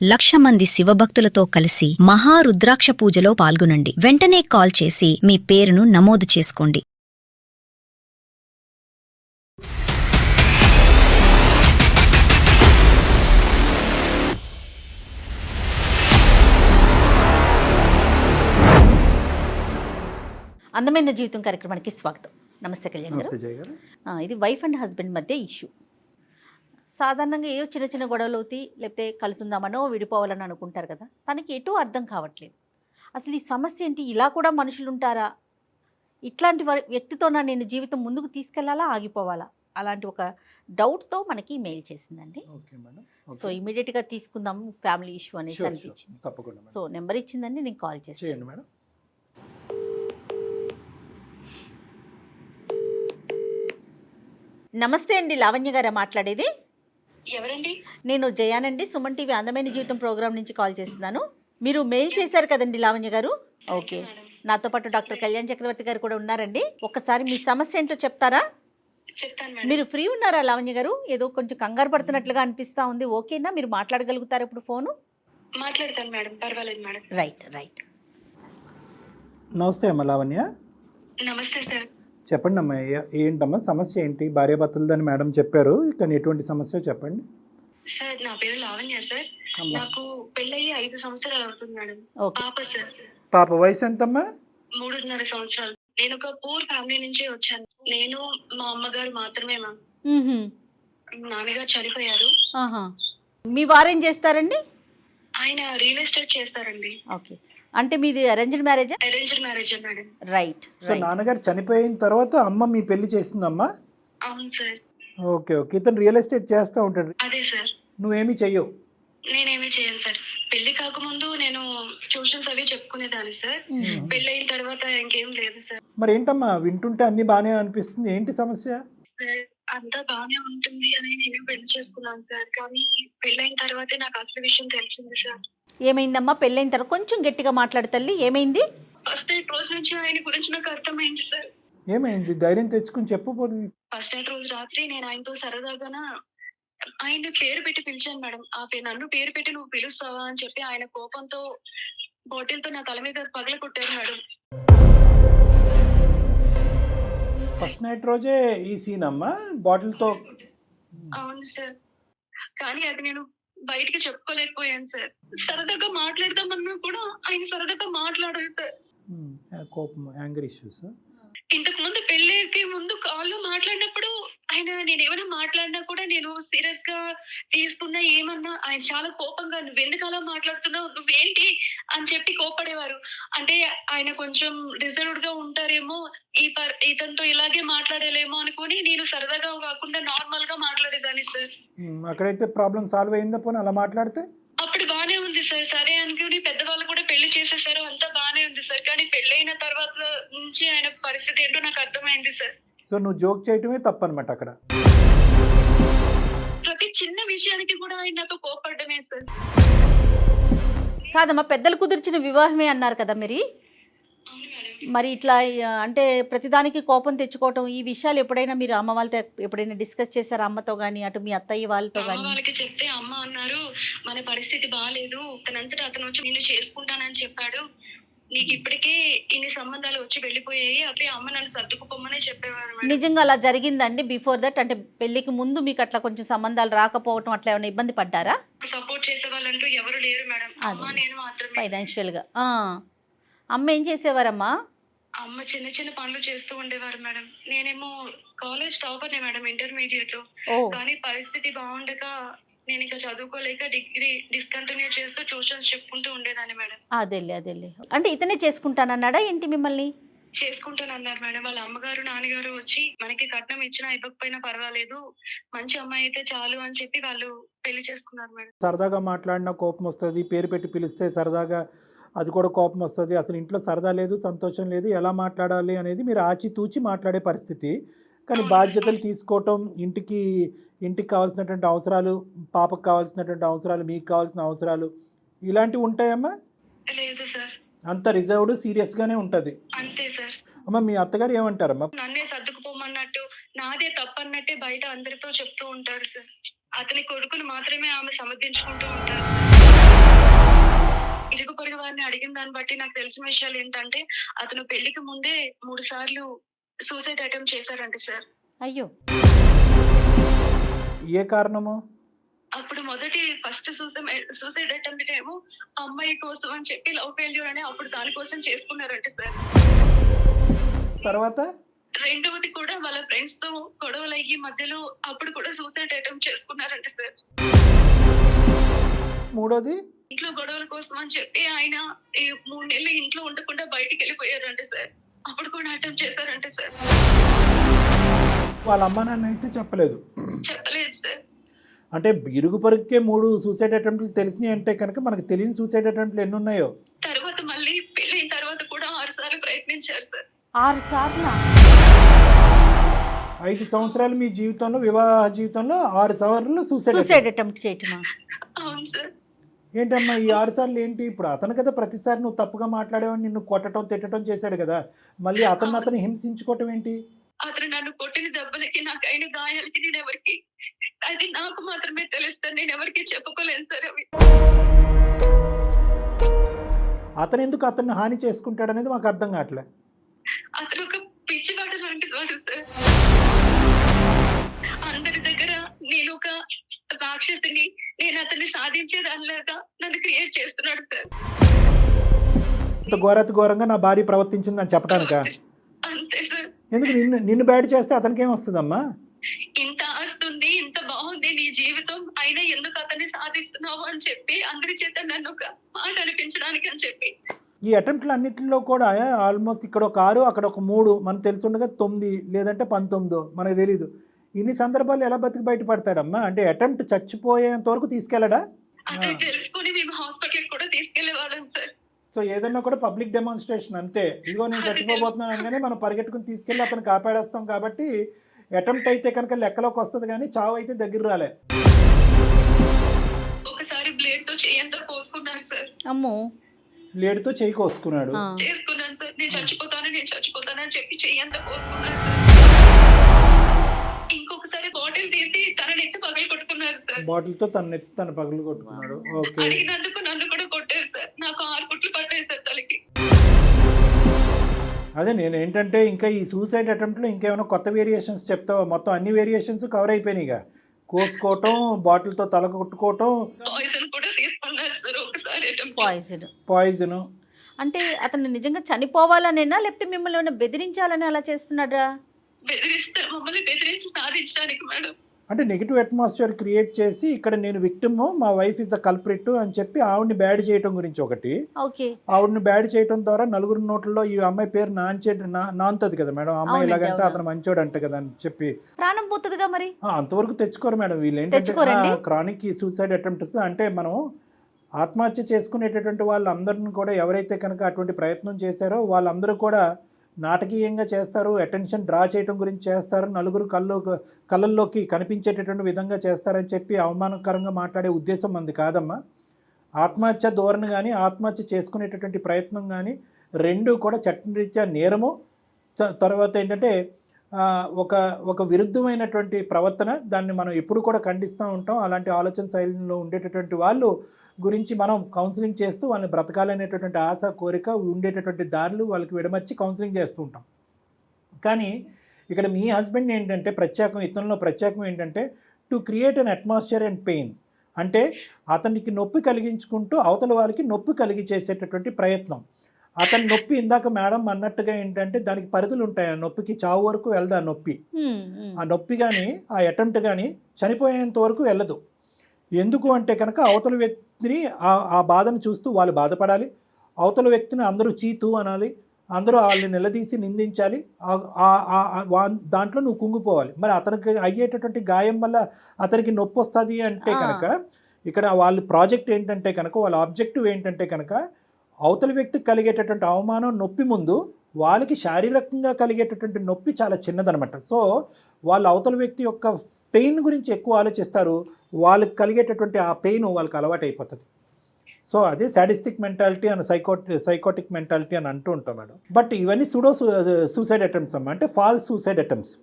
1,00,000 మంది శివభక్తులతో కలిసి మహారుద్రాక్ష పూజలో పాల్గొనండి. వెంటనే కాల్ చేసి మీ పేరును నమోదు చేసుకోండి. అందమైన జీవితం కార్యక్రమానికి స్వాగతం. నమస్తే కళ్యాణ్ గారు. నమస్తే జయ గారు. ఇది వైఫ్ అండ్ హస్బెండ్ మధ్య ఇష్యూ. సాధారణంగా ఏవో చిన్న చిన్న గొడవలు అవుతాయి, లేకపోతే కలుసుందామనో విడిపోవాలని అనుకుంటారు కదా. తనకి ఎటూ అర్థం కావట్లేదు. అసలు ఈ సమస్య ఏంటి, ఇలా కూడా మనుషులు ఉంటారా, ఇట్లాంటి వ్యక్తితోనా నేను జీవితం ముందుకు తీసుకెళ్లాలా ఆగిపోవాలా, అలాంటి ఒక డౌట్తో మనకి మెయిల్ చేసిందండి. సో ఇమీడియట్గా తీసుకుందాం, ఫ్యామిలీ ఇష్యూ అనేసి అనిపించింది. తప్పకుండా. సో నెంబర్ ఇచ్చిందండి, నేను కాల్ చేయండి మేడం. నమస్తే అండి, లావణ్య గారా మాట్లాడేది? ఎవరండి? నేను జయానండి, సుమన్ టీవీ అందమైన జీవితం ప్రోగ్రామ్ నుంచి కాల్ చేస్తున్నాను. మీరు మెయిల్ చేశారు కదండి లావణ్య గారు. ఓకే, నాతో పాటు డాక్టర్ కళ్యాణ్ చక్రవర్తి గారు కూడా ఉన్నారండి. ఒక్కసారి మీ సమస్య ఏంటో చెప్తారా? మీరు ఫ్రీ ఉన్నారా లావణ్య గారు? ఏదో కొంచెం కంగారు పడుతున్నట్లుగా అనిపిస్తా ఉంది. ఓకేనా, మీరు మాట్లాడగలుగుతారా ఇప్పుడు ఫోను? మాట్లాడతాను మేడం, పర్వాలేదు మేడం. రైట్. నమస్తే అమ్మ లావణ్య. నమస్తే సార్. చెప్పండి అమ్మా, ఏంటమ్మా సమస్య ఏంటి? భార్యాభర్తలదని మేడం చెప్పారు, కానీ ఎటువంటి సమస్య చెప్పండి. సార్ నా పేరు లావణ్య సార్. నాకు పెళ్ళయి 5 సంవత్సరాలు అవుతుంది మేడం. పాప సార్. పాప వయసు ఎంతమ్మా? 3.5 సంవత్సరాలు. నేను ఒక పూర్ ఫ్యామిలీ నుంచి వచ్చాను. నేను మా అమ్మగారు మాత్రమే మ్యామ్. నాన్నగారు చనిపోయారు. మీ వారేం చేస్తారండి? ఆయన రియల్ ఎస్టేట్ చేస్తారండి. ఓకే, అంటే మీది అరేంజ్డ్ మ్యారేజా? Arranged marriage madam. Right. So నాన్నగారు చనిపోయిన తర్వాత అమ్మ మీ పెళ్లి చేసిందమ్మా? అవును సార్. ఓకే. ఇతను రియల్ ఎస్టేట్ చేస్తూ ఉంటాడు. అదే సార్. నువ్వేమీ చెయ్యవు? నేనేమీ చేయను సార్. పెళ్లి కాకముందు నేను ట్యూషన్స్ అవి చెప్పుకునేదాన్ని సార్. పెళ్లి అయిన తర్వాత ఇంకేం లేదు సార్. మరి ఏంటమ్మా, వింటుంటే అన్ని బానే అనిపిస్తుంది, ఏంటి సమస్య? సార్ అంతా బానే ఉంటుంది అని నేను పెళ్లి చేసుకున్నాను సార్. కానీ పెళ్ళైన తర్వాతే నాకు అసలు విషయం తెలిసింది సార్. ఏమైందమ్మా పెళ్ళైన తర్వాత? కొంచెం గట్టిగా మాట్లాడు తల్లి, ఏమైంది? ఫస్ట్ నైట్ రోజు నుంచి ఆయన గురించి నాకు అర్థమైంది సార్. ఏమైంది? ధైర్యం తెచ్చుకుని చెప్పు. ఫస్ట్ నైట్ రోజు రాత్రి నేను ఆయనతో సరదాగా ఆయన పేరు పెట్టి పిలిచాను మేడం. నన్ను పేరు పెట్టి నువ్వు పిలుస్తావా అని చెప్పి ఆయన కోపంతో బాటిల్ తో నా తల మీద పగల కొట్టారు మేడం. ఫస్ట్ నైట్ రోజే ఈ సీన్ అమ్మా, బాటిల్ తో? అవును సార్. కానీ అది నేను బయటికి చెప్పుకోలేకపోయాను సార్. సరదాగా మాట్లాడదామన్నా కూడా ఆయన సరదాగా మాట్లాడారు సార్. కోపం, యాంగర్ ఇష్యూస్. ఇంతకు ముందు పెళ్లికి ముందు కాల్లో మాట్లాడినప్పుడు ఆయన నేనేమైనా మాట్లాడినా కూడా నేను సీరియస్ గా తీసుకున్నా ఏమన్నా ఆయన చాలా కోపంగా నువ్వెందుకు అలా మాట్లాడుతున్నావు, నువ్వేంటి అని చెప్పి కోపడేవారు. అంటే ఆయన కొంచెం రిజర్వ్డ్ గా ఉంటారేమో, ఇతనితో ఇలాగే మాట్లాడలేమో అనుకుని నేను సరదాగా కాకుండా నార్మల్ గా మాట్లాడేదాన్ని సార్. అక్కడైతే ప్రాబ్లం సాల్వ్ అయిందా పోనీ అలా మాట్లాడితే? అప్పుడు బానే ఉంది సార్. సరే అనుకుని పెద్దవాళ్ళు కూడా పెళ్లి చేసేసారు, అంతా బానే ఉంది సార్. కానీ పెళ్ళైన తర్వాత నుంచి ఆయన పరిస్థితి ఏంటో నాకు అర్థమైంది సార్. సో నువ్వు జోక్ చేయటమే తప్పనమాట అక్కడ. ప్రతి చిన్న విషయానికి కూడా ఆయన నాతో కోపడ్డమే సార్. కాదమ్మా, పెద్దలు కుదిర్చిన వివాహమే అన్నారు కదా మీరు. మరి ఇట్లా అంటే ప్రతిదానికి కోపం తెచ్చుకోవటం, ఈ విషయాలు ఎప్పుడైనా మీరు అమ్మ వాళ్ళతో ఎప్పుడైనా డిస్కస్ చేశారా? అమ్మతో గానీ అటు మీ అత్తయ్య వాళ్ళతో గానీ? వాళ్ళకి చెప్తే అమ్మ అన్నారు, మన పరిస్థితి బాగాలేదు, తనంతటా అతను వచ్చి నేను చేసుకుంటానని చెప్పాడు, నీకు ఇప్పటికే ఇన్ని సంబంధాలు వచ్చి వెళ్ళిపోయాయి, అప్పుడే అమ్మ నన్ను సర్దుకుపోమనే చెప్పేవారు. నిజంగా అలా జరిగిందండి? బిఫోర్ దట్ అంటే పెళ్లికి ముందు మీకు అట్లా కొంచెం సంబంధాలు రాకపోవటం అట్లా ఏమైనా ఇబ్బంది పడ్డారా? సపోర్ట్ చేసే వాళ్ళంటూ ఎవరు లేరు మేడం. అమ్మ నేను మాత్రమే. ఫైనాన్షియల్ గా అమ్మ ఏం చేసేవారమ్మా? అమ్మ చిన్న చిన్న పనులు చేస్తూ ఉండేవారు మేడం. నేనేమో కాలేజ్ టాపర్నే మేడం, ఇంటర్మీడియట్ లో. కానీ పరిస్థితి బాగుండక నేను ఇక చదువుకోలేక డిగ్రీ డిస్కంటిన్యూ చేస్తూ ట్యూషన్స్ చెప్పుకుంటూ ఉండేదాన్ని మేడం. అదేలే. అంటే ఇతనే చేసుకుంటానన్నాడా ఏంటి మిమ్మల్ని? చేసుకుంటానన్నారు మేడం. వాళ్ళ అమ్మగారు నాన్నగారు వచ్చి మనకి కట్నం ఇచ్చినా ఇవ్వకపోయినా పర్వాలేదు, మంచి అమ్మాయి అయితే చాలు అని చెప్పి వాళ్ళు పెళ్లి చేసుకున్నారు మేడం. సరదాగా మాట్లాడినా కోపం వస్తుంది, పేరు పెట్టి పిలిస్తే సరదాగా అది కూడా కోపం వస్తుంది. అసలు ఇంట్లో సరదా లేదు, సంతోషం లేదు, ఎలా మాట్లాడాలి అనేది మీరు ఆచితూచి మాట్లాడే పరిస్థితి. కానీ బాధ్యతలు తీసుకోవటం, ఇంటికి కావాల్సినటువంటి అవసరాలు, పాపకు కావాల్సినటువంటి అవసరాలు, మీకు కావాల్సిన అవసరాలు ఇలాంటివి ఉంటాయమ్మా? లేదు సార్. అంత రిజర్వ్డ్, సీరియస్ గానే ఉంటది. అంతే సార్. అమ్మ మీ అత్తగారు ఏమంటారమ్మా? నన్నే సర్దుకుపోమన్నట్టు, నాదే తప్పన్నట్టే బయట అందరితో చెప్తూ ఉంటారు సార్. అతని కొడుకును మాత్రమే ఆమె సమర్థించుకుంటూ ఉంటారు. అడిగిన దాన్ని బట్టి నాకు తెలిసిన విషయాలు ఏంటంటే అతను పెళ్లికి ముందే 3 సార్లు సూసైడ్ అటెంప్ట్ చేశారంట సార్. అయ్యో! ఏ కారణము? అప్పుడు ఫస్ట్ సూసైడ్ అటెంప్ట్ ఏమో అమ్మాయి కోసం అని చెప్పి లవ్ ఫెయిల్యూర్ అని అప్పుడు దానికోసం చేసుకున్నారంట సార్. తర్వాత రెండవది కూడా వాళ్ళ ఫ్రెండ్స్ తో గొడవలు అయ్యి మధ్యలో అప్పుడు కూడా సూసైడ్ అటెంప్ట్ చేసుకున్నారంట సార్. మూడోది ఇంట్లో గొడవల కోసం అని చెప్పి ఆయన ఈ 3 నెలలు ఇంట్లో ఉండకుండా బయటికి వెళ్ళిపోయారంట సార్. అప్పుడు కూడా అటెంప్ట్ చేశారంట సార్. వాళ్ళ అమ్మ నాన్న అయితే చెప్పలేదు. చెప్పలేదు సార్. అంటే ఇరుగు పొరుగుకే 3 సూసైడ్ అటెంప్ట్లు తెలిసినాయి అంటే కనుక మనకు తెలియని సూసైడ్ అటెంప్ట్లు ఎన్ని ఉన్నాయో. తర్వాత మళ్ళీ పెళ్ళైన తర్వాత కూడా 6 సార్లు ప్రయత్నించారు సార్. 6 సార్లా? 5 సంవత్సరాలు మీ జీవితంలో, వివాహ జీవితంలో 6 సార్లు సూసైడ్ అటెంప్ట్ చేయటమా? అవును సార్. ఏంటమ్మా ఈ 6 సార్లు ఏంటి? ఇప్పుడు అతను కదా ప్రతిసారి నువ్వు తప్పుగా మాట్లాడేవని నిన్ను కొట్టడం తిట్టడం చేశాడు కదా, మళ్ళీ అతను హింసించుకోవటం ఏంటి? అతను నన్ను కొట్టిన దెబ్బలకి నాకు అయిన గాయాలకి నేను ఎవరికి అది నాకు మాత్రమే తెలుస్తుంది. నేను ఎవరికి చెప్పుకోలేను సార్ అవి. అతను ఎందుకు అతన్ని హాని చేసుకుంటాడు అనేది మాకు అర్థం కావట్లే. అతను ఒక పిచ్చివాడు లాంటి వాడు సార్. అందరి దగ్గర నేను ఒక రాక్షసిని, నేను అతన్ని సాధించేదానిలాగా నన్ను క్రియేట్ చేస్తున్నాడు సార్. ఘోరంగా నా భార్య ప్రవర్తించిందని చెప్పడానికా? అంతే సార్. ఎందుకు నిన్ను బ్యాడ్ చేస్తే అతనికి ఏమొస్తుందమ్మా? ఇంత ఆస్తుంది, ఇంత బాగుంది నీ జీవితం, అయినా ఎందుకు అతన్ని సాధిస్తున్నావు అని చెప్పి అందరి చేత నన్ను ఒక మాట అనిపించడానికి అని చెప్పి. ఈ అటెంప్ట్లు అన్నింటిలో కూడా ఆల్మోస్ట్ ఇక్కడ ఒక 6 అక్కడ ఒక 3 మనకు తెలుసుండగా 9 లేదంటే 19 మనకు తెలీదు. ఇన్ని సందర్భాలు ఎలా బతికి బయటపడతాడమ్మా? అంటే అటెంప్ట్ చచ్చిపోయేంత వరకు తీసుకెళ్ళడా? అదే తెలుసుకుని మేము హాస్పిటల్ కూడా తీసుకెళ్లేవాళ్ళం సార్. సో ఏదన్నా కూడా పబ్లిక్ డెమాన్స్ట్రేషన్ అంతే. ఇదిగో నేను చచ్చిపోబోతున్నాను అనగానే మనం పరిగెట్టుకుని తీసుకెళ్ళి అతను కాపాడేస్తాం. కాబట్టి అటెంప్ట్ అయితే కనుక లెక్కలోకి వస్తుంది, కానీ చావు అయితే దగ్గర రాలే. ఒకసారి బ్లేడ్ తో చేయంతా కోసుకున్నారు సార్. అమ్మో! బ్లేడ్తో చేయి కోసుకున్నాడు. చేసుకున్నాను సార్. నేను చచ్చిపోతాను అని చెప్పి చెయ్యంతా కోసుకున్నాను సార్. ఇంకొకసారి బాటిల్ తీసి తన నెత్తి పగలు కొట్టుకున్నారు సార్. బాటిల్తో తన పగలు కొట్టుకున్నాడు. ఓకే. అడిగినందుకు నన్ను కూడా కొట్టారు సార్. నాకు 6 కుట్లు పట్టాయి సార్ తలకి. అదే నేను ఏంటంటే ఇంకా ఈ సూసైడ్ అటెంప్ట్లో ఇంకేమైనా కొత్త వేరియేషన్స్ చెప్తావా? మొత్తం అన్ని వేరియేషన్స్ కవర్ అయిపోయినాయిగా. కోసుకోవటం, బాటిల్తో తల కొట్టుకోవటం, పాయిజన్ కూడా తీసుకున్నారు సార్ ఒకసారి. పాయిజన్ అంటే అతను నిజంగా చనిపోవాలనేనా, లేకపోతే మిమ్మల్ని ఏమైనా బెదిరించాలని అలా చేస్తున్నాడా? బెదిరిస్తారు, మమ్మల్ని బెదిరించి సాధించడానికి మేడం. అంటే నెగిటివ్ అట్మాస్ఫియర్ క్రియేట్ చేసి ఇక్కడ నేను విక్టిమ్, మా వైఫ్ ఇస్ ద కల్ప్రిట్ అని చెప్పి ఆవిడ్ని బ్యాడ్ చేయటం గురించి ఒకటి. ఓకే. ఆవిడ్ని బ్యాడ్ చేయటం ద్వారా నలుగురు నోట్లలో ఈ అమ్మాయి పేరు నాంతది కదా మేడం. అమ్మాయి ఇలాగంటే అతను మంచోడు అంట కదా అని చెప్పి ప్రాణం పోతుందిగా మరి. అంతవరకు తెచ్చుకోరు మేడం వీళ్ళు. ఏంటంటే క్రానిక్ సూసైడ్ అటెంప్ట్స్ అంటే మనం ఆత్మహత్య చేసుకునేటటువంటి వాళ్ళందరిని కూడా ఎవరైతే కనుక అటువంటి ప్రయత్నం చేశారో వాళ్ళందరూ కూడా నాటకీయంగా చేస్తారు, అటెన్షన్ డ్రా చేయడం గురించి చేస్తారు, నలుగురు కళ్ళల్లోకి కనిపించేటటువంటి విధంగా చేస్తారని చెప్పి అవమానకరంగా మాట్లాడే ఉద్దేశం మంది కాదమ్మా. ఆత్మహత్య ధోరణి కానీ ఆత్మహత్య చేసుకునేటటువంటి ప్రయత్నం కానీ రెండు కూడా చట్టరీత్యా నేరము. తర్వాత ఏంటంటే ఒక విరుద్ధమైనటువంటి ప్రవర్తన. దాన్ని మనం ఎప్పుడు కూడా ఖండిస్తూ ఉంటాం. అలాంటి ఆలోచన శైలిలో ఉండేటటువంటి వాళ్ళు గురించి మనం కౌన్సిలింగ్ చేస్తూ వాళ్ళని బ్రతకాలనేటటువంటి ఆశ, కోరిక ఉండేటటువంటి దారులు వాళ్ళకి విడమర్చి కౌన్సిలింగ్ చేస్తూ ఉంటాం. కానీ ఇక్కడ మీ హస్బెండ్ ఏంటంటే ఇతనిలో ప్రత్యేకం ఏంటంటే to create an atmosphere and pain. అంటే అతనికి నొప్పి కలిగించుకుంటూ అవతల వారికి నొప్పి కలిగించేసేటటువంటి ప్రయత్నం. అతని నొప్పి ఇందాక మేడం అన్నట్టుగా ఏంటంటే దానికి పరిధులు ఉంటాయి. ఆ నొప్పికి చావు వరకు వెళ్దా నొప్పి. ఆ నొప్పి కానీ ఆ అటెంప్ట్ కానీ చనిపోయేంత వరకు వెళ్ళదు. ఎందుకు అంటే కనుక అవతల వ్యక్తిని ఆ బాధను చూస్తూ వాళ్ళు బాధపడాలి, అవతల వ్యక్తిని అందరూ చీతు అనాలి, అందరూ వాళ్ళని నిలదీసి నిందించాలి, దాంట్లో నువ్వు కుంగిపోవాలి. మరి అతనికి అయ్యేటటువంటి గాయం వల్ల అతనికి నొప్పి వస్తుంది అంటే కనుక ఇక్కడ వాళ్ళ ప్రాజెక్ట్ ఏంటంటే కనుక వాళ్ళ ఆబ్జెక్టివ్ ఏంటంటే కనుక అవతల వ్యక్తికి కలిగేటటువంటి అవమానం నొప్పి ముందు వాళ్ళకి శారీరకంగా కలిగేటటువంటి నొప్పి చాలా చిన్నదనమాట. సో వాళ్ళు అవతల వ్యక్తి యొక్క పెయిన్ గురించి ఎక్కువ ఆలోచిస్తారు. వాళ్ళకి కలిగేటటువంటి ఆ పెయిన్ వాళ్ళకి అలవాటు అయిపోతుంది. సో అదే సాడిస్టిక్ మెంటాలిటీ అని సైకోటిక్ మెంటాలిటీ అని అంటూ ఉంటాం మేడం. బట్ ఇవన్నీ సూసైడ్ అటెంప్ట్స్ అమ్మా, అంటే ఫాల్స్ సూసైడ్ అటెంప్ట్స్.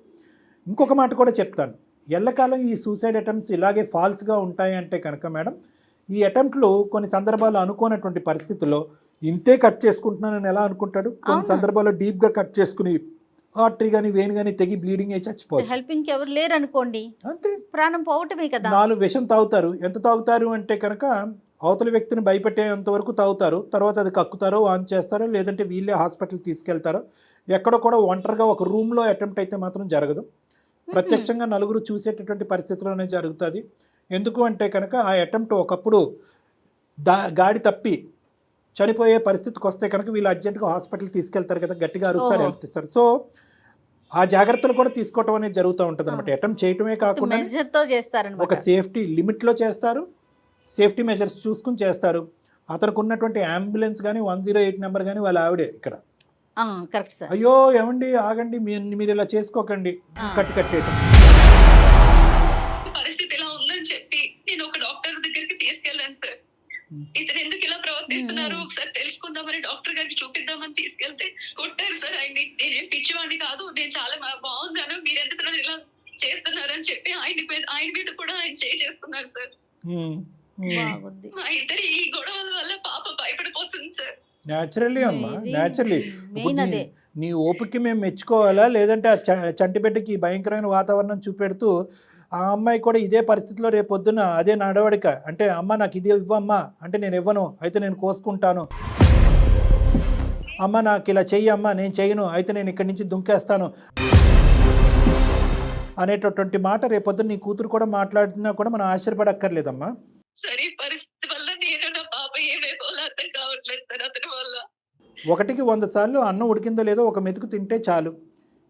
ఇంకొక మాట కూడా చెప్తాను, ఎల్లకాలం ఈ సూసైడ్ అటెంప్ట్స్ ఇలాగే ఫాల్స్గా ఉంటాయి అంటే కనుక మేడం ఈ అటెంప్ట్లు కొన్ని సందర్భాలు అనుకోనటువంటి పరిస్థితుల్లో ఇంతే కట్ చేసుకుంటున్నానని ఎలా అనుకుంటాడు? కొన్ని అవును. సందర్భాల్లో డీప్గా కట్ చేసుకుని ఆర్టరీ కానీ వేణి కానీ తెగి బ్లీడింగ్ అయి చచ్చిపోవచ్చు. హెల్పింగ్ ఎవరు లేరు అనుకోండి, అంతే. ప్రాణం పోవటమే కదా. 4 విషం తాగుతారు. ఎంత తాగుతారు అంటే కనుక అవతల వ్యక్తిని భయపెట్టేంత వరకు తాగుతారు. తర్వాత అది కక్కుతారో వాంతి చేస్తారో, లేదంటే వీళ్ళే హాస్పిటల్ తీసుకెళ్తారో. ఎక్కడ కూడా ఒంటరిగా ఒక రూమ్లో అటెంప్ట్ అయితే మాత్రం జరగదు. ప్రత్యక్షంగా నలుగురు చూసేటటువంటి పరిస్థితిలోనే జరుగుతుంది. ఎందుకు అంటే కనుక ఆ అటెంప్ట్ ఒకప్పుడు గాడి తప్పి చనిపోయే పరిస్థితికి వస్తే కనుక వీళ్ళు అర్జెంటుగా హాస్పిటల్ తీసుకెళ్తారు కదా, గట్టిగా అరుస్తారు, ఓహో. హెల్ప్ ఇస్తారు. సో ఆ జాగ్రత్తలు కూడా తీసుకోవటం అనేది జరుగుతూ ఉంటుంది అనమాట. అటెంప్ట్ చేయటమే కాకుండా మెజర్ తో ఒక చేస్తారనమాట. సేఫ్టీ లిమిట్లో చేస్తారు, సేఫ్టీ మెజర్స్ చూసుకుని చేస్తారు. అతనికి ఉన్నటువంటి అంబులెన్స్ కానీ 108 నెంబర్ కానీ వాళ్ళ ఆవిడే ఇక్కడ. Correct sir. అయ్యో ఏమండి ఆగండి, మీరు ఇలా చేసుకోకండి, కట్టేయటం. పరిస్థితి ఇలా ఉందని చెప్పి నేను ఒక డాక్టర్ దగ్గరికి తీసుకెళ్ళాను సార్. ఇతను ఎందుకు ఇలా ప్రవర్తిస్తున్నారు ఒకసారి తెలుసుకుందామని డాక్టర్ గారికి చూపిద్దామని తీసుకెళ్తే కొట్టారు సార్ ఆయన్ని. నేనేం పిచ్చివాడిని కాదు, నేను చాలా బాగున్నాను, మీరు ఎందుకు నన్ను ఇలా చేస్తున్నారని చెప్పి ఆయన మీద కూడా ఆయన చేసుకున్నారు సార్. బాగుంది. మా ఇద్దరి ఈ గొడవల వల్ల పాప భయపడిపోతుంది సార్. న్యాచురల్లీ అమ్మా, న్యాచురల్లీ. మెయిన్ అదే. నీ ఓపిక మేము మెచ్చుకోవాలా, లేదంటే ఆ చంటిబిడ్డకి భయంకరమైన వాతావరణం చూపెడుతూ ఆ అమ్మాయి కూడా ఇదే పరిస్థితిలో రేపొద్దున అదే నడవడిక అంటే, అమ్మ నాకు ఇది ఇవ్వమ్మా అంటే నేను ఇవ్వను, అయితే నేను కోసుకుంటాను. అమ్మ నాకు ఇలా చెయ్యమ్మా, నేను చెయ్యను, అయితే నేను ఇక్కడి నుంచి దుంకేస్తాను అనేటటువంటి మాట రేపొద్దున నీ కూతురు కూడా మాట్లాడినా కూడా మనం ఆశ్చర్యపడక్కర్లేదమ్మా. సరే ఈ పరిస్థితి వల్ల నేను నా పాప ఏమైపోవాలో అర్థం కావట్లేదు సార్ అతని వల్ల. 1కి 100 సార్లు అన్నం ఉడికిందో లేదో ఒక మెతుకు తింటే చాలు.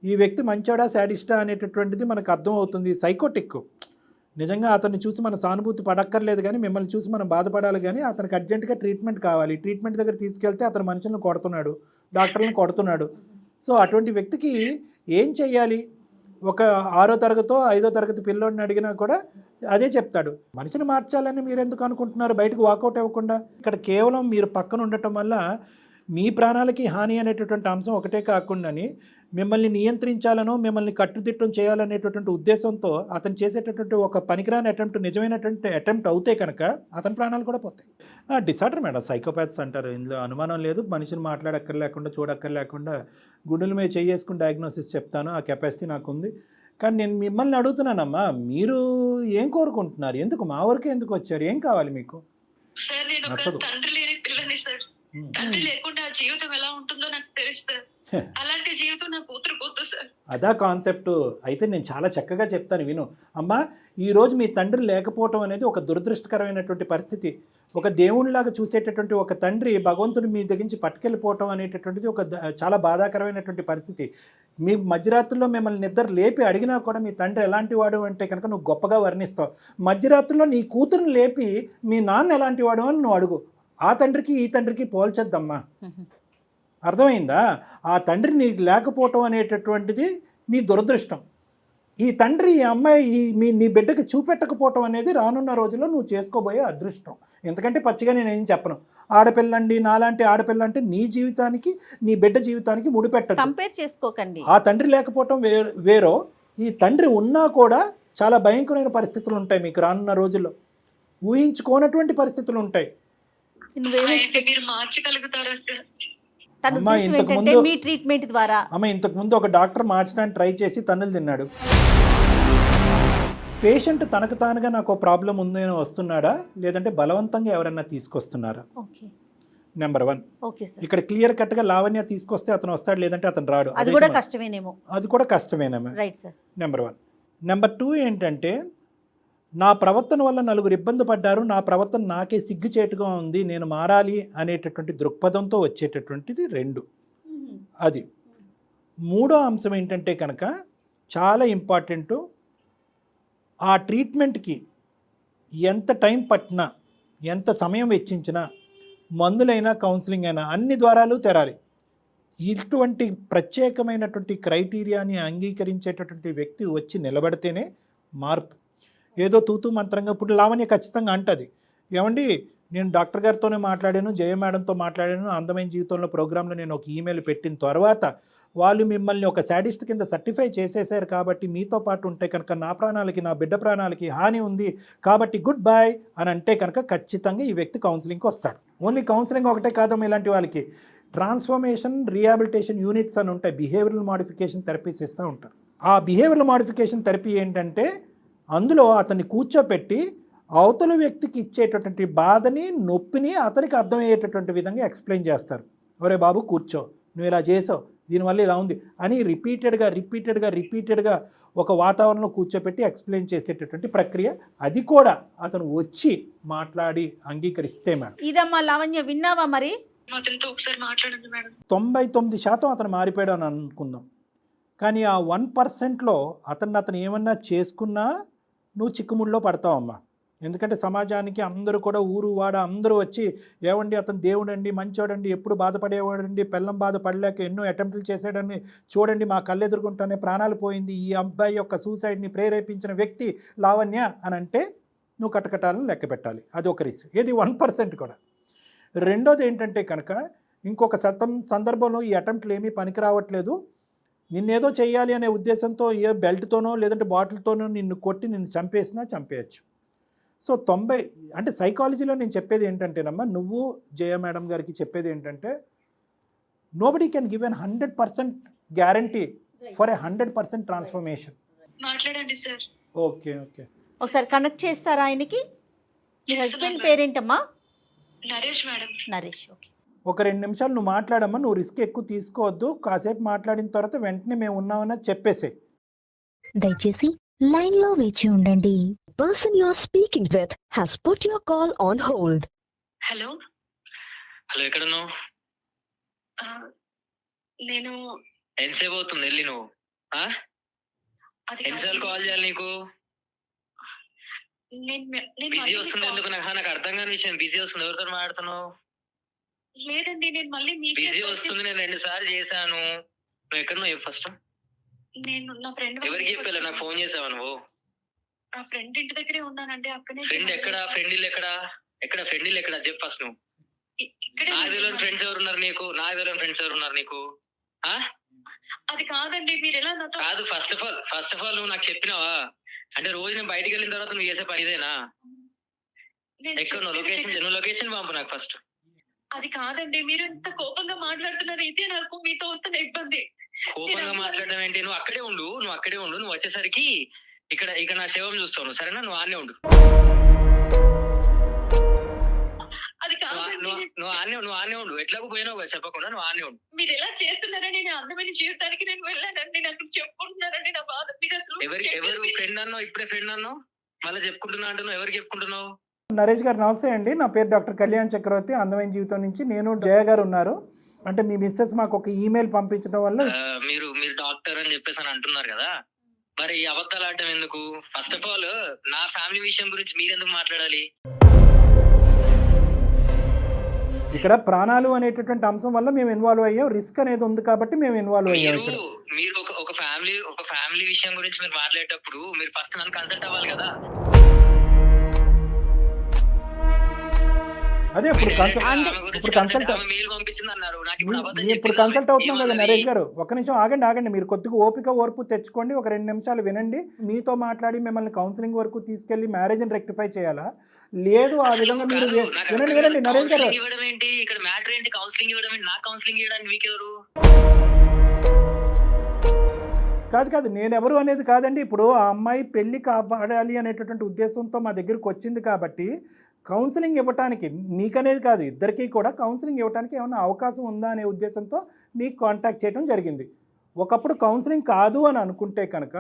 ఈ వ్యక్తి మంచోడా శాడిస్టా అనేటటువంటిది మనకు అర్థం అవుతుంది. సైకోటిక్. నిజంగా అతన్ని చూసి మన సానుభూతి పడక్కర్లేదు, కానీ మిమ్మల్ని చూసి మనం బాధపడాలి. కానీ అతనికి అర్జెంటుగా ట్రీట్మెంట్ కావాలి. ట్రీట్మెంట్ దగ్గర తీసుకెళ్తే అతను మనుషులను కొడుతున్నాడు, డాక్టర్లను కొడుతున్నాడు. సో అటువంటి వ్యక్తికి ఏం చెయ్యాలి? ఒక 6వ తరగతో 5వ తరగతి పిల్లోడిని అడిగినా కూడా అదే చెప్తాడు. మనిషిని మార్చాలని మీరు ఎందుకు అనుకుంటున్నారు బయటకు వాకౌట్ అవ్వకుండా? ఇక్కడ కేవలం మీరు పక్కన ఉండటం వల్ల మీ ప్రాణాలకి హాని అనేటటువంటి అంశం ఒకటే కాకుండాని మిమ్మల్ని నియంత్రించాలనో మిమ్మల్ని కట్టుదిట్టం చేయాలనేటటువంటి ఉద్దేశంతో అతను చేసేటటువంటి ఒక పనికిరాని అటెంప్ట్ నిజమైనటువంటి అటెంప్ట్ అవుతే కనుక అతని ప్రాణాలు కూడా పోతాయి. డిసార్డర్ మేడం, సైకోపాత్స్ అంటారు, ఇందులో అనుమానం లేదు. మనిషిని మాట్లాడక్కర్లేకుండా చూడక్కర్లేకుండా గుండెల మీద చేసుకుని డయాగ్నోసిస్ చెప్తాను, ఆ కెపాసిటీ నాకు ఉంది. కానీ నేను మిమ్మల్ని అడుగుతున్నానమ్మా, మీరు ఏం కోరుకుంటున్నారు? ఎందుకు మా వరకే ఎందుకు వచ్చారు? ఏం కావాలి మీకు? సార్ నేను ఒక నచ్చదు. తండ్రి లేని పిల్లని సార్. తండ్రి లేకుండా ఆ జీవితం ఎలా ఉంటుందో నాకు తెలుసు సార్. అలాంటి జీవితం నా కూతురు పోతుంది సార్. అదా కాన్సెప్ట్. అయితే నేను చాలా చక్కగా చెప్తాను, విను అమ్మా. ఈరోజు మీ తండ్రి లేకపోవటం అనేది ఒక దురదృష్టకరమైనటువంటి పరిస్థితి. ఒక దేవునిలాగా చూసేటటువంటి ఒక తండ్రి భగవంతుడు మీ దగ్గర నుంచి పట్టుకెళ్ళిపోవటం అనేటటువంటిది ఒక చాలా బాధాకరమైనటువంటి పరిస్థితి. మీ మధ్యరాత్రుల్లో మిమ్మల్ని నిద్ర లేపి అడిగినా కూడా మీ తండ్రి ఎలాంటి వాడు అంటే కనుక నువ్వు గొప్పగా వర్ణిస్తావు. మధ్యరాత్రుల్లో నీ కూతురుని లేపి మీ నాన్న ఎలాంటి వాడు అని నువ్వు అడుగు. ఆ తండ్రికి ఈ తండ్రికి పోల్చొద్దమ్మా. అర్థమైందా? ఆ తండ్రి నీకు లేకపోవటం అనేటటువంటిది నీ దురదృష్టం. ఈ తండ్రి ఈ అమ్మాయి నీ బిడ్డకి చూపెట్టకపోవటం అనేది రానున్న రోజుల్లో నువ్వు చేసుకోబోయే అదృష్టం. ఎందుకంటే పచ్చిగా నేనేం చెప్పను. ఆడపిల్లండి, నాలాంటి ఆడపిల్ల అంటే నీ జీవితానికి నీ బిడ్డ జీవితానికి ముడిపెట్టదు. కంపేర్ చేసుకోకండి. ఆ తండ్రి లేకపోవటం వేరో, ఈ తండ్రి ఉన్నా కూడా చాలా భయంకరమైన పరిస్థితులు ఉంటాయి మీకు రానున్న రోజుల్లో. ఊహించుకోనటువంటి పరిస్థితులు ఉంటాయి. మీరు మార్చగలుగుతారా సార్? తన అమ్మా, ఉద్దేశం ఇంతకు ఏంటంటే ముందు- మీ ట్రీట్మెంట్ ద్వారా. అమ్మ, ఇంతకుముందు ఒక డాక్టర్ మార్చడానికి ట్రై చేసి తన్నులు తిన్నాడు. పేషెంట్ తనకు తానుగా నాకు ప్రాబ్లం ఉందని వస్తున్నాడా, లేదంటే బలవంతంగా ఎవరన్నా తీసుకొస్తున్నారా? Okay number 1. Okay sir. ఇక్కడ క్లియర్ కట్గా లావణ్య తీసుకొస్తే అతను వస్తాడు, లేదంటే అతను రాడు. అది కూడా కష్టమేనేమో. అది కూడా కష్టమేనమ్మా. Right sir. నెంబర్ 1. నెంబర్ 2 ఏంటంటే, నా ప్రవర్తన వల్ల నలుగురు ఇబ్బంది పడ్డారు, నా ప్రవర్తన నాకే సిగ్గుచేటుగా ఉంది, నేను మారాలి అనేటటువంటి దృక్పథంతో వచ్చేటటువంటిది 2. అది 3వ అంశం ఏంటంటే కనుక చాలా ఇంపార్టెంటు. ఆ ట్రీట్మెంట్కి ఎంత టైం పట్టినా, ఎంత సమయం వెచ్చించినా, మందులైనా కౌన్సిలింగ్ అయినా అన్ని ద్వారాలు తెరాలి. ఇటువంటి ప్రత్యేకమైనటువంటి క్రైటీరియాని అంగీకరించేటటువంటి వ్యక్తి వచ్చి నిలబడితేనే మార్పు. ఏదో తూతూ మంత్రంగా ఇప్పుడు లావణ్య ఖచ్చితంగా అంటది, ఏమండి నేను డాక్టర్ గారితోనే మాట్లాడాను, జయ మేడంతో మాట్లాడాను. అందమైన జీవితంలో ప్రోగ్రాంలో నేను ఒక ఈమెయిల్ పెట్టిన తర్వాత వాళ్ళు మిమ్మల్ని ఒక శాడిస్ట్ కింద సర్టిఫై చేసేసారు కాబట్టి మీతో పాటు ఉంటే కనుక నా ప్రాణాలకి, నా బిడ్డ ప్రాణాలకి హాని ఉంది కాబట్టి గుడ్ బై అని అంటే కనుక ఖచ్చితంగా ఈ వ్యక్తి కౌన్సిలింగ్కి వస్తాడు. ఓన్లీ కౌన్సిలింగ్ ఒకటే కాదమ్మా, ఇలాంటి వాళ్ళకి ట్రాన్స్ఫర్మేషన్ రీహాబిలిటేషన్ యూనిట్స్ అని ఉంటాయి, బిహేవియరల్ మోడిఫికేషన్ థెరపీస్ ఇస్తూ ఉంటారు. ఆ బిహేవియరల్ మోడిఫికేషన్ థెరపీ ఏంటంటే అందులో అతన్ని కూర్చోపెట్టి అవతల వ్యక్తికి ఇచ్చేటటువంటి బాధని, నొప్పిని అతనికి అర్థమయ్యేటటువంటి విధంగా ఎక్స్ప్లెయిన్ చేస్తారు. ఒరే బాబు కూర్చో, నువ్వు ఇలా చేసావు, దీనివల్ల ఇలా ఉంది అని రిపీటెడ్గా ఒక వాతావరణంలో కూర్చోపెట్టి ఎక్స్ప్లెయిన్ చేసేటటువంటి ప్రక్రియ. అది కూడా అతను వచ్చి మాట్లాడి అంగీకరిస్తే మేడం. ఇదమ్మా లావణ్య, విన్నావా మరి? అతనితో ఒకసారి మాట్లాడండి మేడం. 99% అతను మారిపోయాడు అని అనుకుందాం. కానీ ఆ 1%లో అతను ఏమన్నా చేసుకున్నా నువ్వు చిక్కుముడిలో పడతావమ్మా. ఎందుకంటే సమాజానికి అందరూ కూడా ఊరు వాడ అందరూ వచ్చి ఏమండి అతను దేవుడండి, మంచోడండి, ఎప్పుడు బాధపడేవాడండి, పెళ్ళం బాధపడలేక ఎన్నో అటెంప్ట్లు చేశాడని చూడండి, మా కళ్ళెదురుకుంటానే ప్రాణాలు పోయింది, ఈ అబ్బాయి యొక్క సూసైడ్ని ప్రేరేపించిన వ్యక్తి లావణ్య అని అంటే నువ్వు కటకటాలను లెక్క పెట్టాలి. అది ఒక రిస్క్. ఇది 1% కూడా. రెండోది ఏంటంటే కనుక ఇంకొక సందర్భంలో ఈ అటెంప్ట్లు ఏమీ పనికి రావట్లేదు, నిన్నేదో చేయాలి అనే ఉద్దేశంతో ఏ బెల్ట్తోనో లేదంటే బాటిల్తోనో నిన్ను కొట్టి నిన్ను చంపేయచ్చు. సో 90 అంటే సైకాలజీలో నేను చెప్పేది ఏంటంటేనమ్మా, నువ్వు జయ మేడం గారికి చెప్పేది ఏంటంటే nobody can give an 100% guarantee for a 100% transformation. మాట్లాడండి సార్. ఓకే ఒకసారి కనెక్ట్ చేస్తారా ఆయనకి? మీ హస్బెండ్ పేరేంటమ్మా? నరేష్ మేడం. నరేష్. ఓకే, ఒక 2 నిమిషాలు నువ్వు మాట్లాడమ్మా, నువ్వు రిస్క్ ఎక్కువ తీసుకోవద్దు. కాసేపు మాట్లాడిన తర్వాత వెంటనే మేము ఉన్నామని చెప్పేసే. దయచేసి లైన్ లో వేచి ఉండండి. Person you are speaking with has put your call on hold. Hello, ఎక్కడున్నావు? నేను ఎంతసేపు అవుతుంది వెళ్ళి నువ్వు? ఎన్నిసార్లు కాల్ చేయాలి నీకు? బిజీ వస్తుంది ఎందుకు? నాకు అర్థం కాని విషయం. బిజీ వస్తుంది, ఎవరితో మాట్లాడుతున్నావు? లేదండి, నేను మళ్ళీ బిజీ వస్తుంది, నేను 2 సార్లు చేశాను. నువ్వు ఎక్కడున్నావు ఫస్ట్? నేను నా ఫ్రెండ్. ఎవరికి చెప్పాలి? నాకు ఫోన్ చేసావా నువ్వు? నా ఫ్రెండ్ ఇంటి దగ్గరే ఉన్నానండి. అక్కడే. ఫ్రెండ్ ఎక్కడ? ఫ్రెండ్ ఇల్లు ఎక్కడ? ఫ్రెండ్ ఇల్లు ఎక్కడ చెప్పు ఫస్ట్ నువ్వు. నాకు తెలియని ఫ్రెండ్స్ ఎవరు ఉన్నారు నీకు? అది కాదండి, మీరు ఎలా నాతో కాదు. ఫస్ట్ ఆఫ్ ఆల్ నువ్వు నాకు చెప్పినావా? అంటే రోజు నేను బయటికి వెళ్ళిన తర్వాత నువ్వు చేసే పని ఇదేనా? ఎక్కడ లొకేషన్ పంపు నాకు ఫస్ట్. అది కాదండి, మీరు ఇంత కోపంగా మాట్లాడుతున్నారు. ఇదే నాకు మీతో వస్తున్న ఇబ్బంది. కోపంగా మాట్లాడడం ఏంటి? నువ్వు అక్కడే ఉండు. నువ్వు వచ్చేసరికి ఇక్కడ నా శవం చూస్తావు, సరేనా? నువ్వు ఆనే ఉండు. అది కాదండి, నువ్వు ఆనే ఉండు. ఎట్లాగో పోయినావు కదా చెప్పకుండా, నువ్వు ఆనే ఉండు. మీరు ఎలా చేస్తున్నారని, నేను అందమైన జీవితానికి నేను వెళ్ళానండి. నాకు చెప్పుకుంటున్నారండి నా బాధ. మీరు అసలు ఎవరు ఫ్రెండ్ అన్నావు? ఇప్పుడే ఫ్రెండ్ అన్నావు, మళ్ళీ చెప్పుకుంటున్నా అంటున్నావు. ఎవరికి చెప్పుకుంటున్నావు? నరేష్ గారు నమస్తే అండి. నా పేరు డాక్టర్ కళ్యాణ్ చక్రవర్తి, అందమైన జీవితం నుంచి. నేను జయ గారు ఉన్నారు. అంటే మీ మిస్సెస్ మాకు ఒక ఈమెయిల్ పంపించడం వల్ల మీరు డాక్టర్ అని చెప్పేసి అని అంటున్నారు కదా, మరి ఈ అబద్ధాలు ఆడటం ఎందుకు? ఫస్ట్ ఆఫ్ ఆల్ నా ఫ్యామిలీ విషయం గురించి మీరు ఎందుకు మాట్లాడాలి? ఇక్కడ ప్రాణాలు అనేటటువంటి అంశం వల్ల మేము ఇన్వాల్వ్ అయ్యాం. రిస్క్ అనేది ఉంది కాబట్టి మేము ఇన్వాల్వ్ అయ్యాం. మీరు ఒక ఫ్యామిలీ విషయం గురించి మీరు మాట్లాడేటప్పుడు మీరు ఫస్ట్ నన్ను కన్సల్ట్ అవ్వాలి కదా. అదే ఇప్పుడు కన్సల్ట్ అవుతున్నాం కదా నరేష్ గారు. ఒక్క నిమిషం ఆగండి. మీరు కొద్దిగా ఓర్పు తెచ్చుకోండి. ఒక 2 నిమిషాలు వినండి. మీతో మాట్లాడి మిమ్మల్ని కౌన్సిలింగ్ వరకు తీసుకెళ్లి మ్యారేజ్ ని రెక్టిఫై చేయాలా? లేదు ఆ విధంగా మీరు వినండి నరేష్ గారు. ఇక్కడ మ్యాటర్ ఏంటి? కౌన్సిలింగ్ ఇవ్వడం ఏంటి? నా కౌన్సిలింగ్ ఇవ్వడానికి మీకెవరు? కాదు నేనెవరు అనేది కాదండి. ఇప్పుడు ఆ అమ్మాయి పెళ్లి కాపాడాలి అనేటటువంటి ఉద్దేశంతో మా దగ్గరకు వచ్చింది కాబట్టి కౌన్సిలింగ్ ఇవ్వడానికి, మీకనేది కాదు, ఇద్దరికీ కూడా కౌన్సిలింగ్ ఇవ్వడానికి ఏమైనా అవకాశం ఉందా అనే ఉద్దేశంతో మీకు కాంటాక్ట్ చేయడం జరిగింది. ఒకప్పుడు కౌన్సిలింగ్ కాదు అని అనుకుంటే కనుక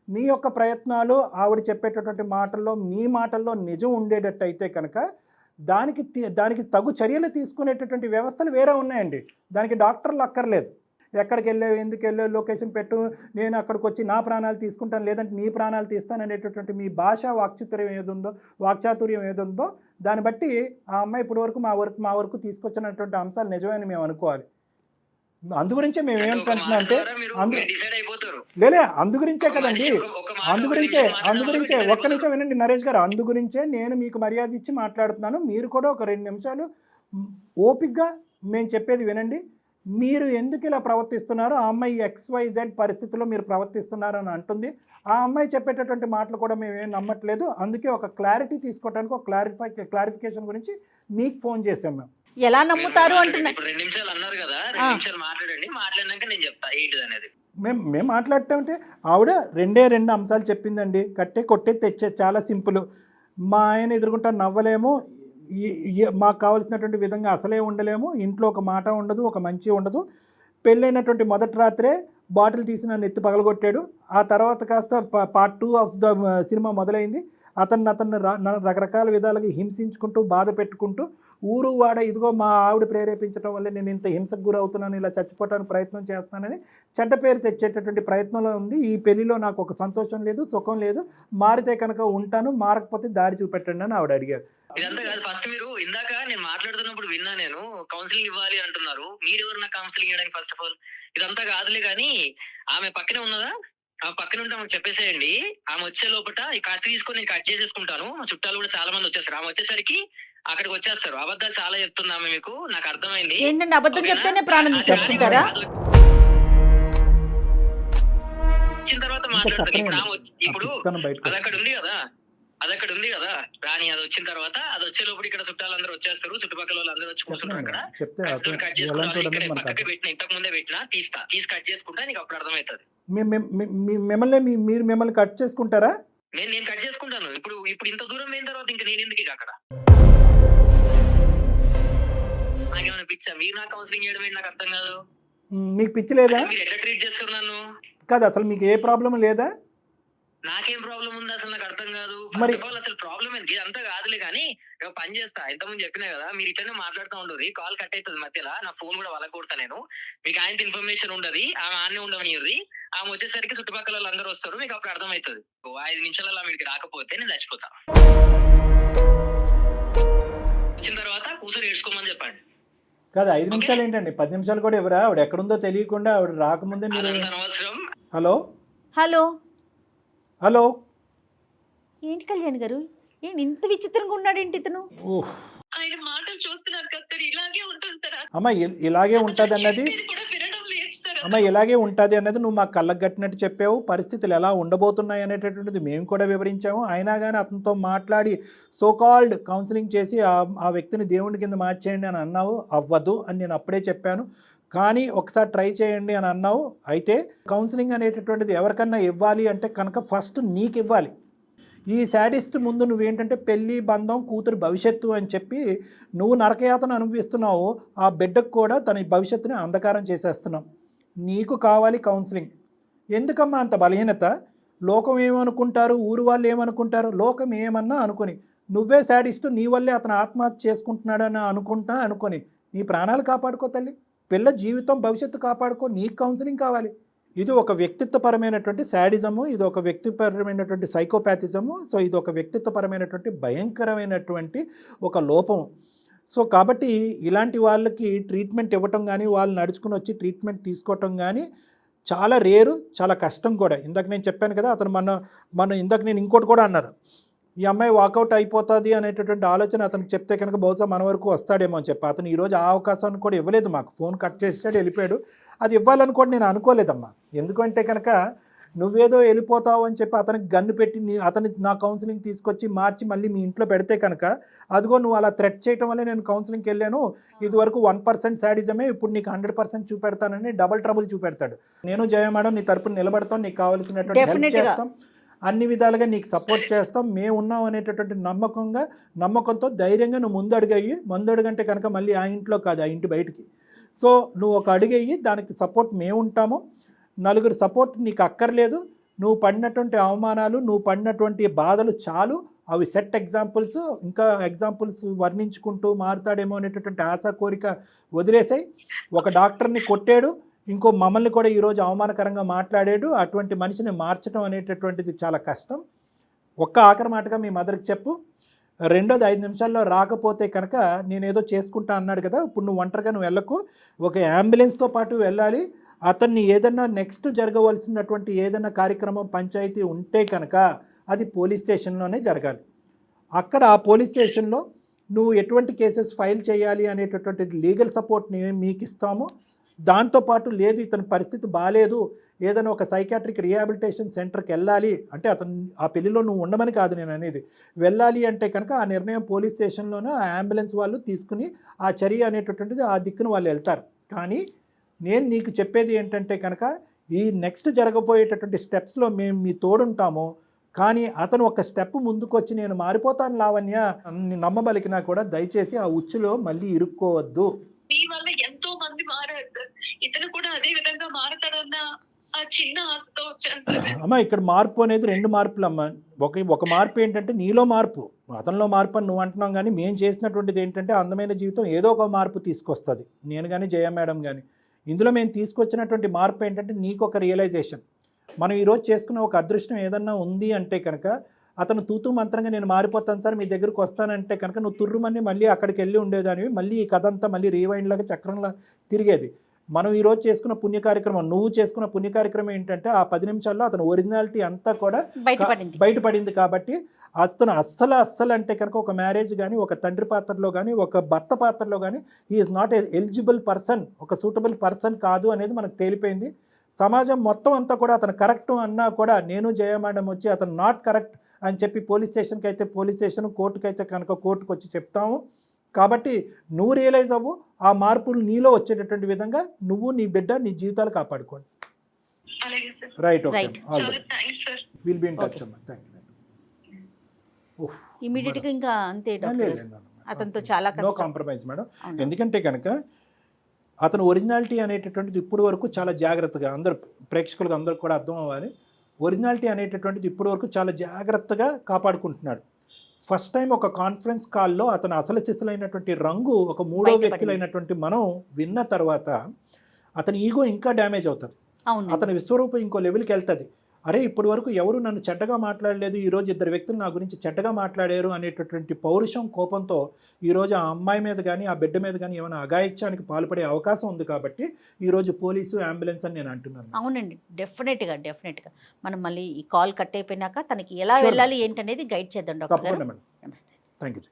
మీ యొక్క ప్రయత్నాలు ఆవిడ చెప్పేటటువంటి మాటల్లో, మీ మాటల్లో నిజం ఉండేటట్టయితే కనుక దానికి తగు చర్యలు తీసుకునేటటువంటి వ్యవస్థలు వేరే ఉన్నాయండి. దానికి డాక్టర్లు అక్కర్లేదు. ఎక్కడికి వెళ్ళావు, ఎందుకు వెళ్ళావు, లొకేషన్ పెట్టు, నేను అక్కడికి వచ్చి నా ప్రాణాలు తీసుకుంటాను, లేదంటే నీ ప్రాణాలు తీస్తాను అనేటటువంటి మీ భాష వాక్చాతుర్యం ఏదుందో దాన్ని బట్టి ఆ అమ్మాయి ఇప్పటి వరకు మా వరకు తీసుకొచ్చినటువంటి అంశాలు నిజమని మేము అనుకోవాలి. అందు గురించే మేము అంటే ఒక ఏమంటున్నాం మాట అంటే ద్వారా మీరు అందు డిసైడ్ అయిపోతారు. లేలే అందు గురించే ఒక కదండి, మనిషి ఒక మాట అందు ఒక గురించే నిమిషం అందు మాట్లాడినా గురించే డిసైడ్ ఒక్క నిమిషం అయిపోతారు. వినండి నరేష్ గారు, అందు గురించే నేను మీకు మర్యాద ఇచ్చి మాట్లాడుతున్నాను. మీరు కూడా ఒక 2 నిమిషాలు ఓపిక్గా మేము చెప్పేది వినండి. మీరు ఎందుకు ఇలా ప్రవర్తిస్తున్నారో, ఆ అమ్మాయి XYZ పరిస్థితుల్లో మీరు ప్రవర్తిస్తున్నారు అని అంటుంది. ఆ అమ్మాయి చెప్పేటటువంటి మాటలు కూడా మేమేం నమ్మట్లేదు. అందుకే ఒక క్లారిటీ తీసుకోవడానికి, ఒక క్లారిఫికేషన్ గురించి మీకు ఫోన్ చేసాం మేము. ఎలా మీరు నమ్ముతారు మాట్లాడండి. అంటున్నా. ఇప్పుడు 2 నిమిషాలు అన్నారు కదా, 2 ఆ. నిమిషాలు మాట్లాడండి. మాట్లాడినాక నేను చెప్తా ఏంటిదనేది. మేము మాట్లాడటంటే ఆవిడ 2 అంశాలు చెప్పిందండి. కట్టే కొట్టే తెచ్చే, చాలా సింపుల్. మా ఆయన ఎదుర్కొంటా నవ్వలేము, మాకు కావాల్సినటువంటి విధంగా అసలే ఉండలేము, ఇంట్లో ఒక మాట ఉండదు, ఒక మంచి ఉండదు. పెళ్ళైనటువంటి మొదటి రాత్రే బాటిల్ తీసి నన్ను ఎత్తి పగలగొట్టాడు. ఆ తర్వాత కాస్త పార్ట్ 2 ఆఫ్ ద సినిమా మొదలైంది. అతన్ని రకరకాల విధాలుగా హింసించుకుంటూ, బాధ పెట్టుకుంటూ, ఊరు వాడ ఇదిగో మా ఆవిడ ప్రేరేపించడం వల్ల నేను ఇంత హింసకు గురవుతున్నాను, ఇలా చచ్చిపోవడానికి ప్రయత్నం చేస్తున్నానని చెడ్డ పేరు తెచ్చేటటువంటి ప్రయత్నంలో ఉంది. ఈ పెళ్లిలో నాకు ఒక సంతోషం లేదు, సుఖం లేదు, మారితే కనుక ఉంటాను, మారకపోతే దారి చూపెట్టండి అని ఆవిడ అడిగారు. ఇదంతా కాదు. ఫస్ట్ మీరు ఇందాక నేను మాట్లాడుతున్నప్పుడు విన్నా, నేను కౌన్సిలింగ్ ఇవ్వాలి అంటున్నారు. మీరు ఎవరు నాకు కౌన్సిలింగ్ ఇవ్వడానికి? ఫస్ట్ ఆఫ్ ఆల్ ఇదంతా కాదులే కానీ, ఆమె పక్కనే ఉన్నదా? ఆ పక్కన ఉంటే ఆమెకు చెప్పేసేయండి. ఆమె వచ్చే లోపల ఈ కత్తి తీసుకొని నేను కట్ చేసేసుకుంటాను. మా చుట్టాలు కూడా చాలా మంది వచ్చేస్తారు. ఆమె వచ్చేసరికి అక్కడికి వచ్చేస్తారు. అబద్ధాలు చాలా చెప్తుంది ఆమె, మీకు నాకు అర్థమైంది. ఏంటంటే అబద్ధం ఓకేనా? చెప్తేనే ప్రాణం అది తీసేసుకుంటారా? వచ్చిన తర్వాత ఇంకా మాట్లాడుతుంది. ఇప్పుడు చెప్పండి, ఆమె ఇప్పుడు బయటకు అది అక్కడ ఉంది కదా, రాని అది వచ్చిన తర్వాత, అది వచ్చే లోపల ఇక్కడ చుట్టాలందరూ వచ్చేస్తారు, చుట్టుపక్కల వాళ్ళు అందరూ వచ్చి కూర్చుంటారు. అక్కడ చెప్తే కత్తితో కట్ ఎలాంటి చేసుకుంటా, వాడు ఇక్కడ అనేది మనకు పక్కకి అర్థం. పెట్టిన, ఇంతకు ముందే పెట్టినా తీసి కట్ చేసుకుంటా, నీకు అప్పుడు అర్థమవుతుంది. మీరు మిమ్మల్ని కట్ చేసుకుంటారా? నేను కట్ చేసుకుంటాను. ఇప్పుడు ఇంత దూరం అయిన తర్వాత ఇంకా నేను ఎందుకు ఇక అక్కడ? నాకేమైనా పిచ్చా? మీరు నాకు కౌన్సిలింగ్ చేయడం ఏంటి? నాకు అర్థం కాదు. మీకు పిచ్చి లేదా? మీరు ఎట్లా ట్రీట్ చేస్తారు నన్ను? కాదు, అసలు మీకు ఏ ప్రాబ్లం లేదా? నాకేం ప్రాబ్లం ఉంది అసలు? నాకు అర్థం కాదు. మరి- ఫస్ట్ ఆఫ్ ఆల్ అసలు ప్రాబ్లం ఏంటి? అంతా కాదులే కానీ, ఒక పని చేస్తా. ఇంతకుముందు చెప్పినా కదా, మీరు ఇట్లనే మాట్లాడుతూ ఉండరు, కాల్ కట్ అవుతుంది మధ్యలో, నా ఫోన్ కూడా వాళ్ళ కొడతా నేను. మీకు ఆయనతో ఇన్ఫర్మేషన్ ఉండదు, ఆమె ఆనే ఉండవని. ఆమె వచ్చేసరికి చుట్టుపక్కల వాళ్ళు అందరూ వస్తారు, మీకు అప్పుడు అర్థమవుతుంది. 5 నిమిషాలలో మీకు రాకపోతే నేను చచ్చిపోతా. వచ్చిన తర్వాత కూర్చొని ఏడ్చుకోమని చెప్పండి. కాదు, 5 నిమిషాలు ఏంటండి, 10 నిమిషాలు కూడా ఎవరా? ఆవిడ ఎక్కడుందో తెలియకుండా ఆవిడ రాకముందే మీరు. అదంత అనవసరం. Hello hello, hello. ఏంటి కళ్యాణ్ గారు, ఏంటి ఇంత విచిత్రంగా ఉన్నాడేంటి ఇతను? ఓహ్ ఆయన మాటలు చూస్తున్నారు కదా సార్, ఇలాగే ఉంటుంది సార్. అమ్మ, ఇలాగే ఉంటుంది అన్నది, చెప్పేది కూడా వినడం లేదు సార్. అమ్మ ఇలాగే ఉంటుంది అన్నది నువ్వు మాకు కళ్ళకు కట్టినట్టు చెప్పావు. పరిస్థితులు ఎలా ఉండబోతున్నాయి అనేటటువంటిది మేము కూడా వివరించాము. అయినా కానీ అతనితో మాట్లాడి సోకాల్డ్ కౌన్సిలింగ్ చేసి ఆ వ్యక్తిని దేవుడి కింద మార్చేయండి అని అన్నావు. అవ్వదు అని నేను అప్పుడే చెప్పాను. కానీ ఒకసారి ట్రై చేయండి అని అన్నావు. అయితే కౌన్సిలింగ్ అనేటటువంటిది ఎవరికన్నా ఇవ్వాలి అంటే కనుక ఫస్ట్ నీకు ఇవ్వాలి. ఈ శాడిస్ట్ ముందు నువ్వేంటంటే పెళ్ళి, బంధం, కూతురు భవిష్యత్తు అని చెప్పి నువ్వు నరకయాతను అనుభవిస్తున్నావు. ఆ బిడ్డకు కూడా తన భవిష్యత్తుని అంధకారం చేసేస్తున్నావు. నీకు కావాలి కౌన్సిలింగ్. ఎందుకమ్మా అంత బలహీనత? లోకం ఏమనుకుంటారు, ఊరు వాళ్ళు ఏమనుకుంటారు? లోకం ఏమన్నా అనుకుని, నువ్వే శాడిస్ట్, నీ వల్లే అతను ఆత్మహత్య చేసుకుంటున్నాడని అనుకొని నీ ప్రాణాలు కాపాడుకో తల్లి. పిల్ల జీవితం, భవిష్యత్తు కాపాడుకో. నీకు కౌన్సిలింగ్ కావాలి. ఇది ఒక వ్యక్తిత్వపరమైనటువంటి శాడిజము, ఇది ఒక వ్యక్తిపరమైనటువంటి సైకోపాథిజము. సో ఇది ఒక వ్యక్తిత్వపరమైనటువంటి భయంకరమైనటువంటి ఒక లోపం. సో కాబట్టి ఇలాంటి వాళ్ళకి ట్రీట్మెంట్ ఇవ్వటం కానీ, వాళ్ళు నడుచుకుని వచ్చి ట్రీట్మెంట్ తీసుకోవటం కానీ చాలా రేరు, చాలా కష్టం కూడా. ఇందాక నేను చెప్పాను కదా, అతను మన ఇందాక నేను ఇంకోటి కూడా అన్నారు, ఈ అమ్మాయి వాకౌట్ అయిపోతుంది అనేటటువంటి ఆలోచన అతనికి చెప్తే కనుక బహుశా మన వరకు వస్తాడేమో అని చెప్పి అతను ఈరోజు ఆ అవకాశాన్ని కూడా ఇవ్వలేదు మాకు. ఫోన్ కట్ చేసాడు, వెళ్ళిపోయాడు. అది ఇవ్వాలని కూడా నేను అనుకోలేదమ్మా. ఎందుకంటే కనుక నువ్వేదో వెళ్ళిపోతావు అని చెప్పి అతనికి గన్ను పెట్టి అతని నా కౌన్సిలింగ్ తీసుకొచ్చి మార్చి మళ్ళీ మీ ఇంట్లో పెడితే కనుక, అదిగో నువ్వు అలా థ్రెట్ చేయటం వల్ల నేను కౌన్సిలింగ్కి వెళ్ళాను, ఇదివరకు 1% శాడిజమే, ఇప్పుడు నీకు 100% చూపెడతానని డబుల్ ట్రబుల్ చూపెడతాడు. నేను జయ మేడం నీ తరపున నిలబడతాం, నీకు కావాల్సినటువంటి హెల్ప్ చేస్తాం, అన్ని విధాలుగా నీకు సపోర్ట్ చేస్తాం, మేము ఉన్నాం అనేటటువంటి నమ్మకంతో ధైర్యంగా నువ్వు ముందడుగంటే కనుక మళ్ళీ ఆ ఇంట్లో కాదు, ఆ ఇంటి బయటికి. సో నువ్వు ఒక అడుగయ్యి, దానికి సపోర్ట్ మేము ఉంటాము. నలుగురు సపోర్ట్ నీకు అక్కర్లేదు. నువ్వు పడినటువంటి అవమానాలు, నువ్వు పడినటువంటి బాధలు చాలు. అవి సెట్ ఎగ్జాంపుల్స్. ఇంకా ఎగ్జాంపుల్స్ వర్ణించుకుంటూ మారుతాడేమో అనేటటువంటి ఆశ, కోరిక వదిలేసాయి. ఒక డాక్టర్ని కొట్టాడు, ఇంకో మమ్మల్ని కూడా ఈరోజు అవమానకరంగా మాట్లాడాడు. అటువంటి మనిషిని మార్చడం అనేటటువంటిది చాలా కష్టం. ఒక్క ఆఖరి మాటగా మీ మదర్కి చెప్పు, రెండోది 5 నిమిషాల్లో రాకపోతే కనుక నేనేదో చేసుకుంటా అన్నాడు కదా, ఇప్పుడు నువ్వు ఒంటరిగా నువ్వు వెళ్ళకు, ఒక అంబులెన్స్తో పాటు వెళ్ళాలి. అతన్ని ఏదన్నా నెక్స్ట్ జరగవలసినటువంటి ఏదైనా కార్యక్రమం పంచాయతీ ఉంటే కనుక అది పోలీస్ స్టేషన్లోనే జరగాలి. అక్కడ ఆ పోలీస్ స్టేషన్లో నువ్వు ఎటువంటి కేసెస్ ఫైల్ చేయాలి అనేటటువంటి లీగల్ సపోర్ట్ మీకు ఇస్తాము. దాంతోపాటు లేదు ఇతని పరిస్థితి బాగాలేదు, ఏదైనా ఒక సైకాట్రిక్ రీహాబిలిటేషన్ సెంటర్కి వెళ్ళాలి అంటే అతను ఆ పెళ్లిలో నువ్వు ఉండమని కాదు నేను అనేది, వెళ్ళాలి అంటే కనుక ఆ నిర్ణయం పోలీస్ స్టేషన్లోనే ఆ అంబులెన్స్ వాళ్ళు తీసుకుని ఆ చర్య అనేటటువంటిది ఆ దిక్కును వాళ్ళు వెళ్తారు. కానీ నేను నీకు చెప్పేది ఏంటంటే కనుక ఈ నెక్స్ట్ జరగబోయేటటువంటి స్టెప్స్లో మేము మీ తోడుంటాము. కానీ అతను ఒక స్టెప్ ముందుకు వచ్చి నేను మారిపోతాను లావణ్య నమ్మబలికినా కూడా దయచేసి ఆ ఉచ్చులో మళ్ళీ ఇరుక్కోవద్దు. మీ వల్ల ఎంతో మంది మారారు సార్. ఇతను కూడా అదే విధంగా మారతాడన్న ఆ చిన్న ఆశతో వచ్చాను సార్. అమ్మ ఇక్కడ మార్పు అనేది 2 మార్పులు అమ్మ. ఒక మార్పు ఏంటంటే నీలో మార్పు, అతనిలో మార్పు అని నువ్వు అంటున్నాం. కానీ మేము చేసినటువంటిది ఏంటంటే అందమైన జీవితం ఏదో ఒక మార్పు తీసుకొస్తుంది. నేను కానీ జయ మేడం కానీ ఇందులో మేము తీసుకొచ్చినటువంటి మార్పు ఏంటంటే నీకు ఒక రియలైజేషన్. మనం ఈరోజు చేసుకున్న ఒక అదృష్టం ఏదన్నా ఉంది అంటే కనుక అతను తూతూ మంత్రంగా నేను మారిపోతాను సార్ మీ దగ్గరకు వస్తానంటే కనుక నువ్వు తుర్రుమని మళ్ళీ అక్కడికి వెళ్ళి ఉండేదానివి. మళ్ళీ ఈ కథ అంతా మళ్ళీ రీవైండ్ లాగా చక్రంలా తిరిగేది. మనం ఈరోజు చేసుకున్న పుణ్య కార్యక్రమం, నువ్వు చేసుకున్న పుణ్య కార్యక్రమం ఏంటంటే ఆ 10 నిమిషాల్లో అతను ఒరిజినాలిటీ అంతా కూడా బయటపడింది. కాబట్టి అతను అస్సలు అంటే కనుక ఒక మ్యారేజ్ కానీ, ఒక తండ్రి పాత్రలో కానీ, ఒక భర్త పాత్రలో కానీ ఈజ్ నాట్ ఎలిజిబుల్ పర్సన్, ఒక సూటబుల్ పర్సన్ కాదు అనేది మనకు తేలిపోయింది. సమాజం మొత్తం అంతా కూడా అతను కరెక్ట్ అన్నా కూడా నేను జయ మేడం వచ్చి అతను నాట్ కరెక్ట్ అని చెప్పి పోలీస్ స్టేషన్కి అయితే పోలీస్ స్టేషన్, కోర్టుకి అయితే కనుక కోర్టుకు వచ్చి చెప్తాము. కాబట్టి నువ్వు రియలైజ్ అవ్వు, ఆ మార్పులు నీలో వచ్చేటటువంటి విధంగా నువ్వు నీ బిడ్డ నీ జీవితాలు కాపాడుకోండి. Right, okay, will be in touch అమ్మా. Thank you. ఇమీడియట్గా ఇంకా అంతే అతనితో చాలా నో కాంప్రమైజ్ మేడం. ఎందుకంటే కనుక అతను ఒరిజినాలిటీ అనేటటువంటిది ఇప్పుడు వరకు చాలా జాగ్రత్తగా అందరూ ప్రేక్షకులకు అందరూ కూడా అర్థం అవ్వాలి. ఒరిజినాలిటీ అనేటటువంటిది ఇప్పుడు వరకు చాలా జాగ్రత్తగా కాపాడుకుంటున్నాడు. ఫస్ట్ టైం ఒక కాన్ఫరెన్స్ కాల్లో అతను అసలు సిసలైనటువంటి రంగు ఒక మూడో వ్యక్తులైనటువంటి మనం విన్న తర్వాత అతని ఈగో ఇంకా డ్యామేజ్ అవుతుంది. అతని విశ్వరూపం ఇంకో లెవెల్కి వెళ్తుంది. అరే ఇప్పటి వరకు ఎవరు నన్ను చెడ్డగా మాట్లాడలేదు, ఈరోజు 2 వ్యక్తులు నా గురించి చెడ్డగా మాట్లాడారు అనేటటువంటి పౌరుషం, కోపంతో ఈరోజు ఆ అమ్మాయి మీద కానీ ఆ బిడ్డ మీద కానీ ఏమైనా అఘాయిత్యానికి పాల్పడే అవకాశం ఉంది. కాబట్టి ఈరోజు పోలీసు అంబులెన్స్ అని నేను అంటున్నాను. అవునండి, డెఫినెట్గా మనం మళ్ళీ ఈ కాల్ కట్ అయిపోయినాక తనకి ఎలా వెళ్ళాలి ఏంటనేది గైడ్ చేద్దాం డాక్టర్ గారు. తప్పకుండా మేడం. నమస్తే. Thank you.